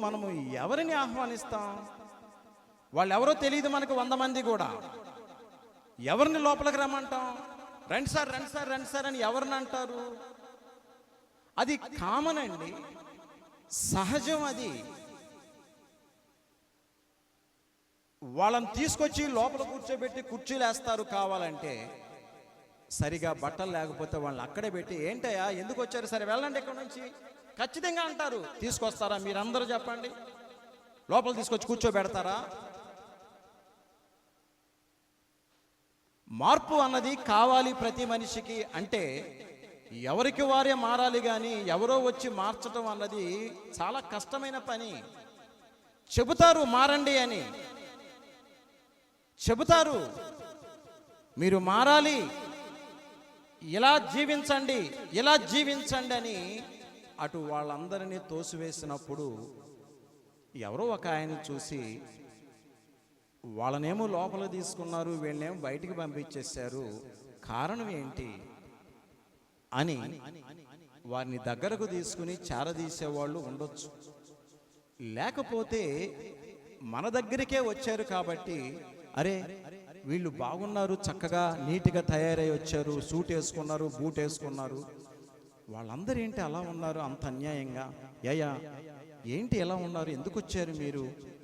మనము ఎవరిని ఆహ్వానిస్తాం? వాళ్ళు ఎవరో తెలియదు మనకు 100 మంది కూడా. ఎవరిని లోపలికి రమ్మంటాం? రండి సార్, రండి సార్, రండి సార్ అని ఎవరిని అంటారు? అది కామన్ అండి, సహజం. అది వాళ్ళని తీసుకొచ్చి లోపల కూర్చోబెట్టి కుర్చీలు వేస్తారు. కావాలంటే సరిగా బట్టలు లేకపోతే వాళ్ళని అక్కడే పెట్టి, ఏంటయ్యా ఎందుకు వచ్చారు, సరే వెళ్ళండి ఇక్కడ నుంచి ఖచ్చితంగా అంటారు. తీసుకొస్తారా? మీరందరూ చెప్పండి. లోపల తీసుకొచ్చి కూర్చోబెడతారా? మార్పు అన్నది కావాలి ప్రతి మనిషికి. అంటే ఎవరికి వారే మారాలి, కానీ ఎవరో వచ్చి మార్చటం అన్నది చాలా కష్టమైన పని. చెబుతారు మారండి అని, చెబుతారు మీరు మారాలి, ఇలా జీవించండి, ఇలా జీవించండి అని. అటు వాళ్ళందరినీ తోసివేసినప్పుడు ఎవరో ఒక ఆయన చూసి, వాళ్ళనేమో లోపల తీసుకున్నారు, వీళ్ళనేమో బయటికి పంపించేశారు, కారణం ఏంటి అని వారిని దగ్గరకు తీసుకుని చేరదీసేవాళ్ళు ఉండొచ్చు. లేకపోతే మన దగ్గరికే వచ్చారు కాబట్టి, అరే వీళ్ళు బాగున్నారు, చక్కగా నీట్గా తయారై వచ్చారు, సూట్ వేసుకున్నారు, బూట్ వేసుకున్నారు, వాళ్ళందరూ ఏంటి అలా ఉన్నారు అంత అన్యాయంగా, అయ్యా ఏంటి ఎలా ఉన్నారు, ఎందుకు వచ్చారు మీరు,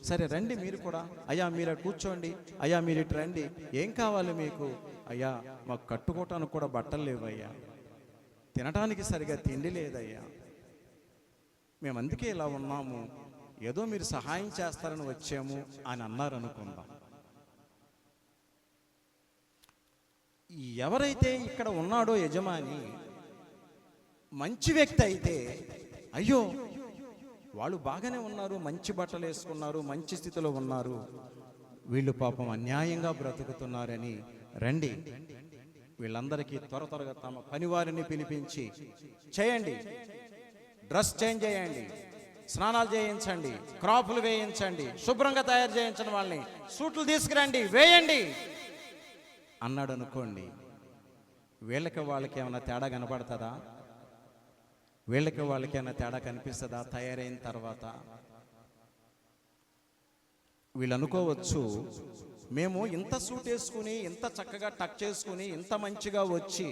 సరే రండి మీరు కూడా, అయ్యా మీరు కూర్చోండి, అయ్యా మీరు ఇటు రండి, ఏం కావాలి మీకు, అయ్యా మాకు కట్టుకోవటానికి కూడా బట్టలు లేవయ్యా, తినటానికి సరిగా తిండి లేదయ్యా, మేము అందుకే ఇలా ఉన్నాము, ఏదో మీరు సహాయం చేస్తారని వచ్చాము అని అన్నారు అనుకుందాం. ఎవరైతే ఇక్కడ ఉన్నాడో యజమాని మంచి వ్యక్తి అయితే, అయ్యో వాళ్ళు బాగానే ఉన్నారు, మంచి బట్టలు వేసుకున్నారు, మంచి స్థితిలో ఉన్నారు, వీళ్ళు పాపం అన్యాయంగా బ్రతుకుతున్నారని రండి, వీళ్ళందరికీ త్వరగా తమ పనివారిని పిలిపించి చేయండి, డ్రెస్ చేంజ్ చేయండి, స్నానాలు చేయించండి, క్రాపులు వేయించండి, శుభ్రంగా తయారు చేయించండి, వాళ్ళని సూట్లు తీసుకురండి, వేయండి అన్నాడు అనుకోండి. వీళ్ళకి వాళ్ళకి ఏమైనా తేడా కనపడుతుందా? వీళ్ళకి వాళ్ళకి ఏమైనా తేడా కనిపిస్తుందా? తయారైన తర్వాత వీళ్ళు అనుకోవచ్చు, మేము ఇంత సూట్ వేసుకుని, ఇంత చక్కగా టక్ చేసుకుని, ఇంత మంచిగా వచ్చి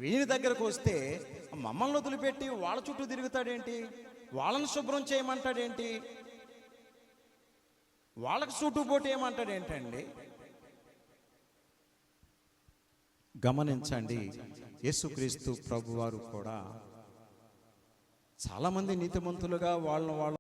వీని దగ్గరకు వస్తే మమ్మల్ని వదిలిపెట్టి వాళ్ళ చుట్టూ తిరుగుతాడేంటి, వాళ్ళని శుభ్రం చేయమంటాడేంటి, వాళ్ళకి సూటు పోటీ ఏమంటాడేంటండి? గమనించండి, యేసుక్రీస్తు ప్రభువారు కూడా చాలామంది నీతిమంతులుగా వాళ్ళ